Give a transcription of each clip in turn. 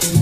Welcome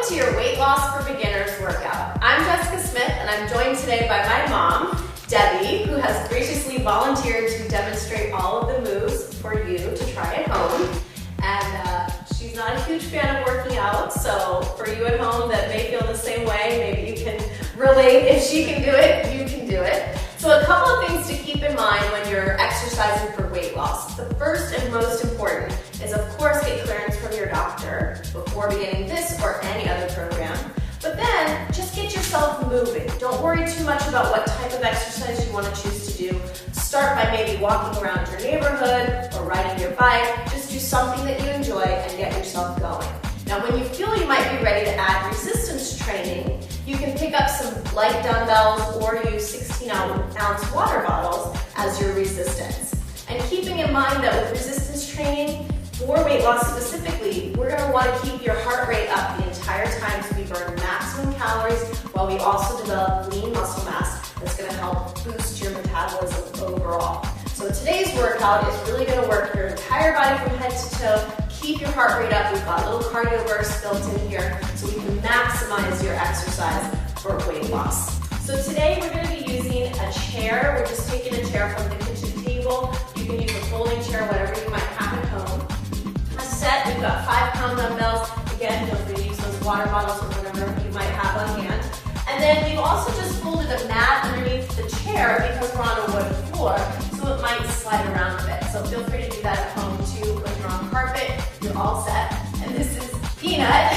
to your Weight Loss for Beginners workout. I'm Jessica Smith and I'm joined today by my mom, Debbie, who has graciously volunteered to demonstrate all of the moves for you to try at home. And she's not a huge fan of working out, so for you at home that may feel the same way, maybe you can relate. If she can do it, you can do it. So a couple of things to keep in mind when you're exercising for weight loss. The first and most important is, of course, get clearance from your doctor before beginning this or any other program. But then, just get yourself moving. Don't worry too much about what type of exercise you want to choose to do. Start by maybe walking around your neighborhood or riding your bike. Just do something that you enjoy and get yourself going. Now, when you feel you might be ready to add resistance training, you can pick up some light dumbbells or use 16-ounce water bottles as your resistance. And keeping in mind that with resistance training, for weight loss specifically, we're going to want to keep your heart rate up the entire time so we burn maximum calories while we also develop lean muscle mass that's going to help boost your metabolism overall. So today's workout is really going to work your entire body from head to toe. Keep your heart rate up. We've got little cardio bursts built in here so we can maximize your exercise for weight loss. So today we're going to be using a chair. We're just taking a chair from the kitchen table. You can use a folding chair, whatever you might have at home. A set, we've got 5-pound dumbbells. Again, feel free to use those water bottles or whatever you might have on hand. And then we've also just folded a mat underneath the chair because we're on a wooden floor, so it might slide around a bit. So feel free to do that at home too. When you're on carpet, you're all set. And this is Peanut,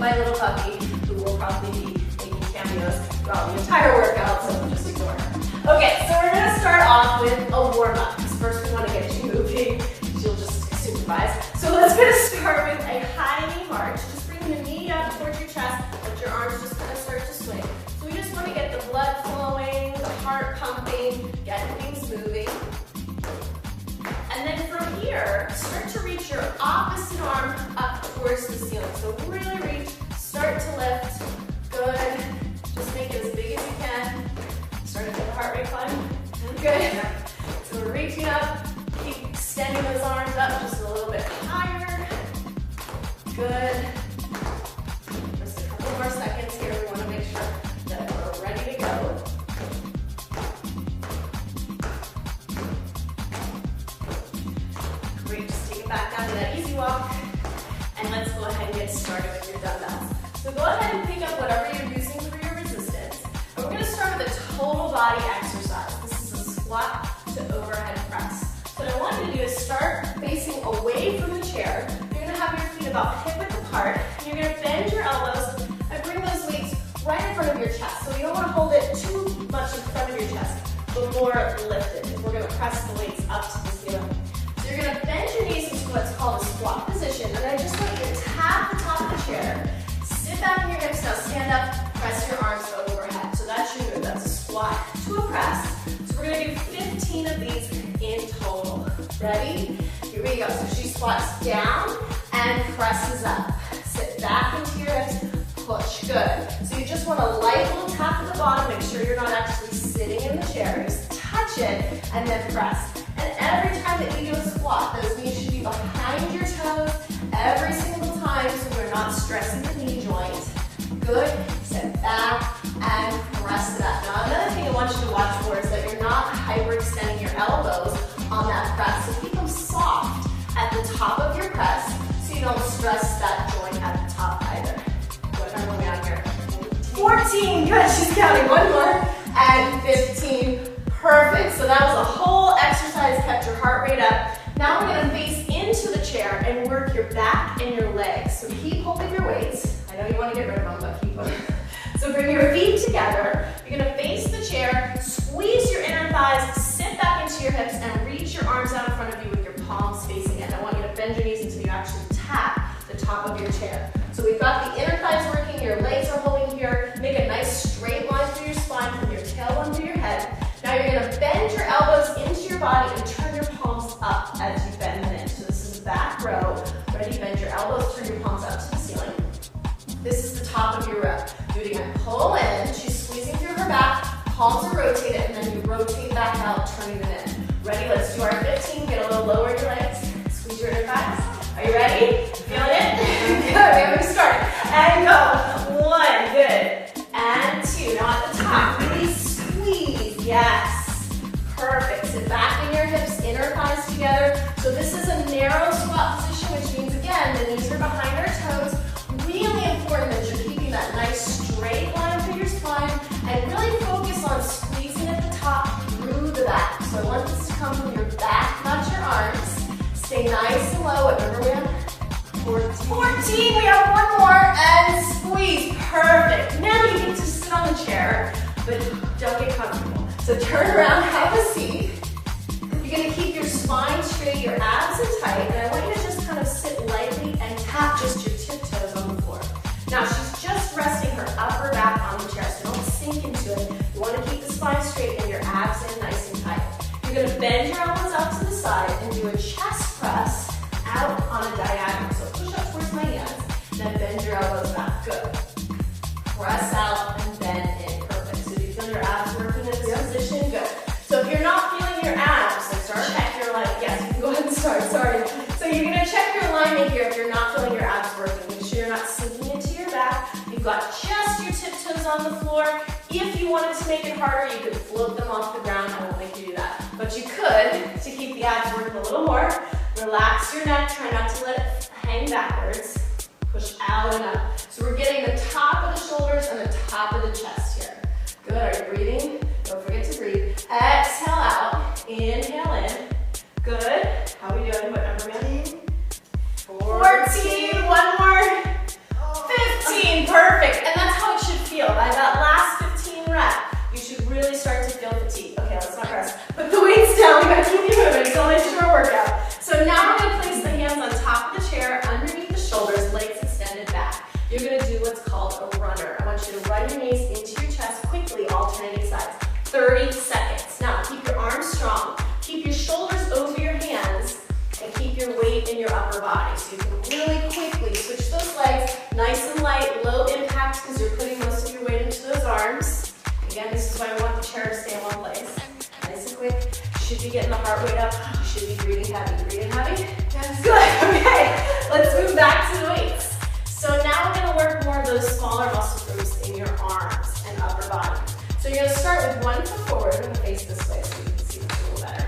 my little puppy, who will probably be making cameos throughout the entire workout, so just ignore her. Okay, so we're going to start off with a warm-up, because first we want to get you moving. She'll just supervise. So let's going to start with a high knee march. Just bring the knee up towards your chest, let your arms just kind of start to swing. So we just want to get the blood flowing, the heart pumping, get things moving. And then from here, start to reach your opposite arm up towards the ceiling. So really reach, start to lift. Good. Just make it as big as you can. Start to get the heart rate climb. Good. So we're reaching up, keep extending those arms up just a little bit higher. Good. Just a couple more seconds here. We want to make sure that we're ready to go. Great. Just take it back down to that easy walk. And let's go ahead and get started with your dumbbells. So go ahead and pick up whatever you're using for your resistance. And we're going to start with a total body exercise. This is a squat to overhead press. So what I want you to do is start facing away from the chair. You're going to have your feet about hip width apart. And you're going to bend your elbows and bring those weights right in front of your chest. So you don't want to hold it too much in front of your chest, but more lifted. We're going to press the weights up to the ceiling. So you're going to bend your knees into what's called a squat position. And I just want you to tap the top of the chair. Sit back in your hips, now stand up, press your arms overhead. So that's your move, that's a squat to a press. So we're gonna do 15 of these in total. Ready? Here we go. So she squats down and presses up. Sit back into your hips, push, good. So you just want a light little tap at the bottom, make sure you're not actually sitting in the chair, just touch it and then press. And every time that you do a squat, those knees should be behind your toes every single time so we're not stressing the knee joint. Good. Sit back and press it up. Now another thing I want you to watch for is that you're not hyperextending your elbows on that press. So keep them soft at the top of your press so you don't stress that joint at the top either. What number are we on here? 14. Good. She's counting. One more. And 15. Perfect. So that was a whole exercise, kept your heart rate up. Now we're going to face into the chair and work your back and your legs. So keep holding your weights. I know you want to get rid of them, but keep them. So bring your feet together. You're going to face the chair, squeeze your inner thighs, sit back into your hips, and reach your arms out in front of you with your palms facing in. I want you to bend your knees until you actually tap the top of your chair. So we've got the inner thighs working, your legs are holding here. Make a nice straight line through your spine from your tailbone to your head. body and turn your palms up as you bend them in. So this is the back row. Ready, bend your elbows, turn your palms up to the ceiling. This is the top of your row. Do it again. Pull in. She's squeezing through her back. Palms are rotated, and then you rotate back out, turning them in. Ready? Let's do our 15. Get a little lower your legs. Squeeze your inner thighs. Are you ready? Feeling it? Good. We haven't started. And go. 1. Good. And 2. Now at the top, really squeeze. Yes. Perfect. Sit back in your hips, inner thighs together. So this is a narrow squat position, which means, again, the knees are behind our toes. Really important that you're keeping that nice straight line through your spine and really focus on squeezing at the top through the back. So I want this to come from your back, not your arms. Stay nice and low. What number we have? 14. We have one more and squeeze. Perfect. Now you get to sit on the chair, but don't get comfortable. So turn around, have a seat. You're going to keep your spine straight, your abs are tight, and I want you to just kind of sit lightly and tap just your tiptoes on the floor. Now she's just resting her upper back on the chair, so don't sink into it. You want to keep the spine straight and your abs in nice and tight. You're going to bend your elbows out to the side and do a chest press out on a diagonal. So push up towards my hands, then bend your elbows back. Good. Press out and bend in. Perfect. So do you feel your abs working in this position? Good. So if you're not feeling your abs, check your line. Yes, you can go ahead and start. Sorry. So you're going to check your alignment here if you're not feeling your abs working. Make sure you're not sinking into your back. You've got just your tiptoes on the floor. If you wanted to make it harder, you could float them off the ground. I won't make you do that. But you could, to keep the abs working a little more, relax your neck. Try not to let it hang backwards. Push out and up. So we're getting the top of the shoulders and the top of the chest here. Good. Are you breathing? Don't forget to breathe. Exhale out. Inhale in. Good. How are we doing? What number are we on? 14. One more. 15. Perfect. And that's how it should feel. By that last 15 rep, you should really start to feel fatigue. Okay, let's not rest. Put the weights down. We gotta keep you moving. It's only a short workout. So now we're gonna place the hands on top of the chair, underneath the shoulders, legs extended back. You're gonna do what's called a runner. I want you to run your knees into your chest quickly, alternating sides. 30 seconds. Now keep your arms strong. Keep your shoulders over your hands and keep your weight in your upper body. So you can really quickly switch those legs, nice and light, low impact because you're putting most of your weight into those arms. Again, this is why we want the chair to stay in one place. Nice and quick. You should be getting the heart rate up. You should be breathing heavy. Breathing heavy? Yes. Good. Okay. Let's move back to the weights. So now we're going to work more of those smaller muscle groups in your arms and upper body. So you're going to start with one foot forward. I'm going to face this way so you can see this a little better.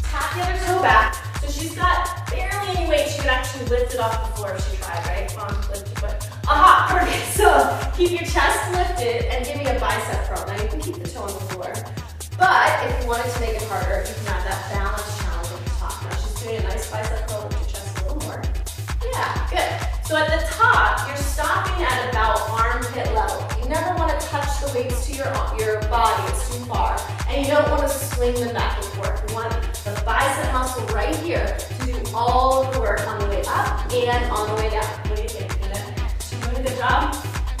Tap the other toe back. So she's got barely any weight. She could actually lift it off the floor if she tried, right? Come on, lift your foot. Aha, perfect. So keep your chest lifted and give me a bicep curl. Now you can keep the toe on the floor. But if you wanted to make it harder, you can have that balance challenge at the top. Now she's doing a nice bicep curl with your chest a little more. Yeah, good. So at the top, you're stopping at about armpit level. You never want to touch the weights to your body, it's too far. And you don't want to swing them back and forth. You want the bicep muscle right here to do all of the work on the way up and on the way down. What do you think, Peanut? You doing a good job?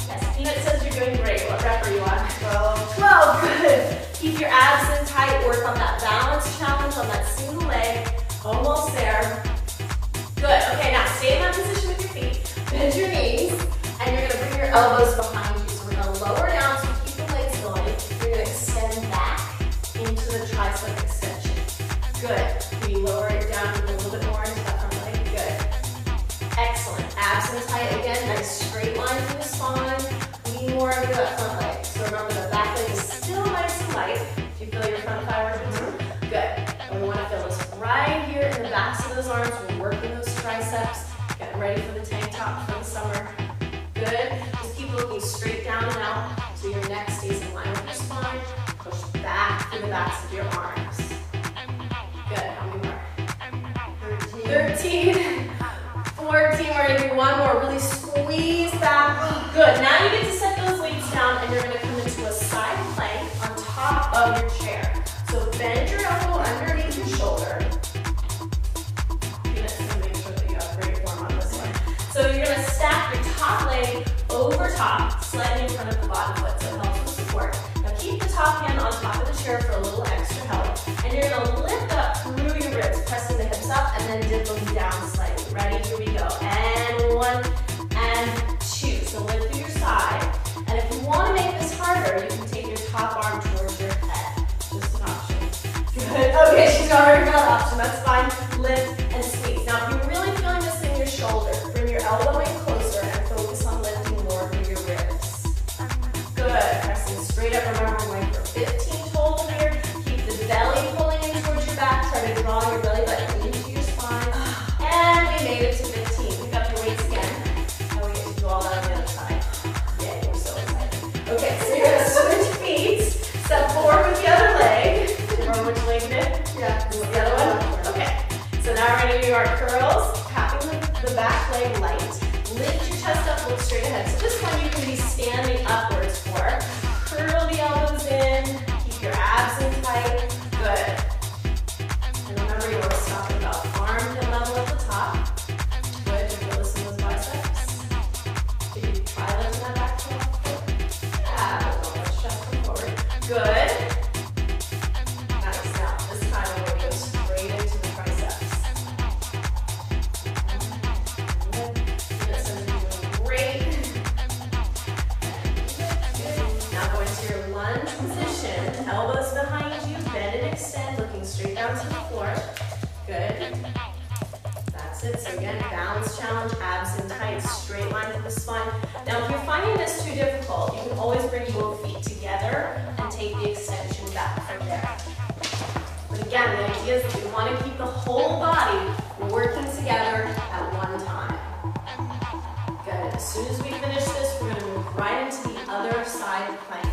Yes, Peanut says you're doing great. What rep are you on? 12. 12, good. Keep your abs in tight, work on that balance challenge on that single leg. Almost there. Good, okay, now stay in that position with your feet. Bend your knees, and you're gonna bring your elbows behind you. So we're gonna lower down so keep the legs going. You're gonna extend back into the tricep extension. Good, can you lower it down a little bit more into that front leg? Good. Excellent, abs in tight again, nice straight line through the spine. We need more of that front leg. So remember the back leg is still nice and light. Do you feel your front thigh working too? Good, and we wanna feel this right here in the backs of those arms. We're working those triceps. Getting ready for the tank top for the summer. Good. Just keep looking straight down and out so your neck stays in line with your spine. Push back through the backs of your arms. Good. How many more? 13. 14. We're going to do one more. Really squeeze back. Good. Now you get to set those weights down and you're going to come into a side plank on top of your chair. So bend your elbow underneath your shoulder. So you're going to stack your top leg over top, slightly in front of the bottom foot, so it helps with support. Now keep the top hand on top of the chair for a little extra help. And you're gonna lift up through your ribs, pressing the hips up and then dip them down slightly. Ready? Here we go. And 1 and 2. So lift through your side. And if you want to make this harder, you can take your top arm towards your head. Just an option. Good. Okay, she's already got an option. That's fine. Lift and squeeze. Now, if you're really feeling this in your shoulder, bring your elbow in closer and focus on lifting more through your ribs. Good. Pressing straight up. Remember, we're going for 15 total here. Keep the belly pulling in towards your back. Try to draw your belly button into your spine. And we made it to 15. Pick up your weights again. Now we get to do all that on the other side. Yeah, we're so excited. Okay, so you're going to switch feet. Step forward with the other leg. Remember which leg it is? Yeah. The other one? Okay. So now we're going to do our curls, tapping the back leg light. Lift your chest up, look straight ahead. So this one you can be standing upwards for. Curl the elbows in, keep your abs in tight. Good. And remember, you want to stop at about armpit level at the top. Good. You can listen to those biceps. Did you try lifting that back to the yeah, don't let your chest come forward. Good. Nice. Now, this time we're going to go straight into the triceps. Great. Now go into your lunge position. Elbows behind you, bend and extend, looking straight down to the floor. Good. That's it. So again, balance challenge, abs in tight, straight line through the spine. Now if you're finding this too difficult, you can always bring both feet together and take the extension back from there. But again, the idea is that we want to keep the whole body working together at one time. Good. As soon as we finish this, we're going to move right into the other side plank.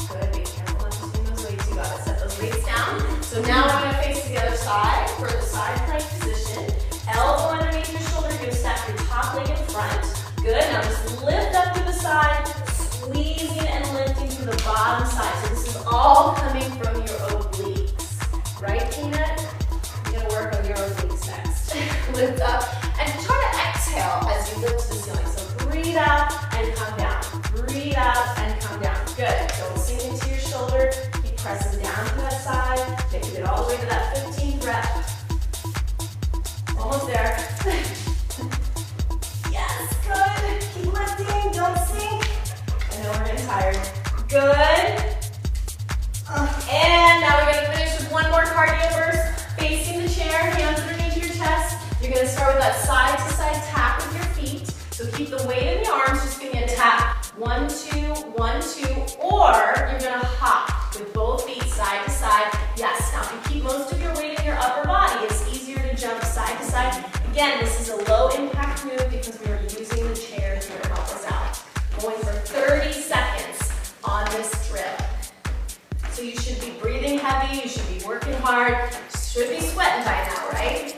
Good. Be careful not to swing those weights. You got to set those weights down. So now we're going to face the other side for the side plank position. Elbow underneath your shoulder. You're going to step your top leg in front. Good. Now just lift up to the side, squeezing and lifting to the bottom side. So this is all coming from your obliques. Right, Peanut? You're going to work on your obliques next. Lift up and try to exhale as you lift to the ceiling. So breathe out and come down. Breathe out and come down. Good. Don't sink into your shoulder. Keep pressing down to that side. Make it all the way to that 15th rep. Almost there. Yes, good. Keep lifting. Don't sink. I know we're getting tired. Good. And now we're going to finish with one more cardio burst. Facing the chair, hands underneath your chest. You're going to start with that side-to-side tap with your feet. So keep the weight in the arms, just give me a tap. 1, 2, 1, 2. Or you're going to hop with both feet side to side. Yes, now if you keep most of your weight in your upper body, it's easier to jump side to side. Again, this is a low impact move because we are using the chair here to help us out. Going for 30 seconds on this drill. So you should be breathing heavy, you should be working hard, you should be sweating by now, right?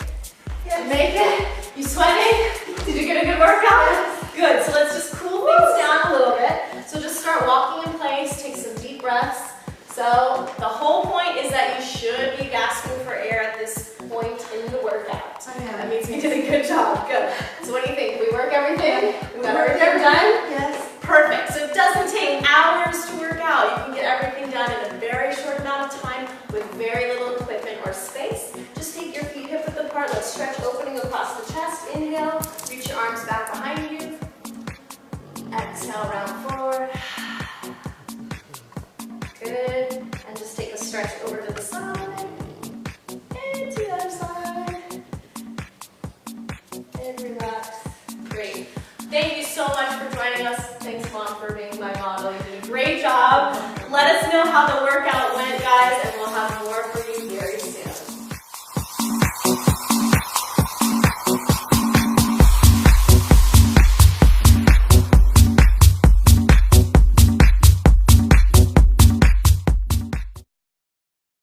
Yeah. Make it? You sweating? Did you get a good workout? Yes. Good, so let's just cool things down a little bit. So just start walking in place, take some deep breaths. So the whole point is that you should be gasping for air at this point in the workout. That means we did a good job. Good. So what do you think? We work everything? We got everything done? Yes. Perfect. So it doesn't take hours to work out. You can get everything done in a very short amount of time with very little equipment or space. Just take your feet hip width apart. Let's stretch opening across the chest. Inhale. Reach your arms back behind you. Exhale, round forward. Good. And just take a stretch over to the side. And to the other side. And relax. Great. Thank you so much for joining us. Thanks, Mom, for being my model. You did a great job. Let us know how the workout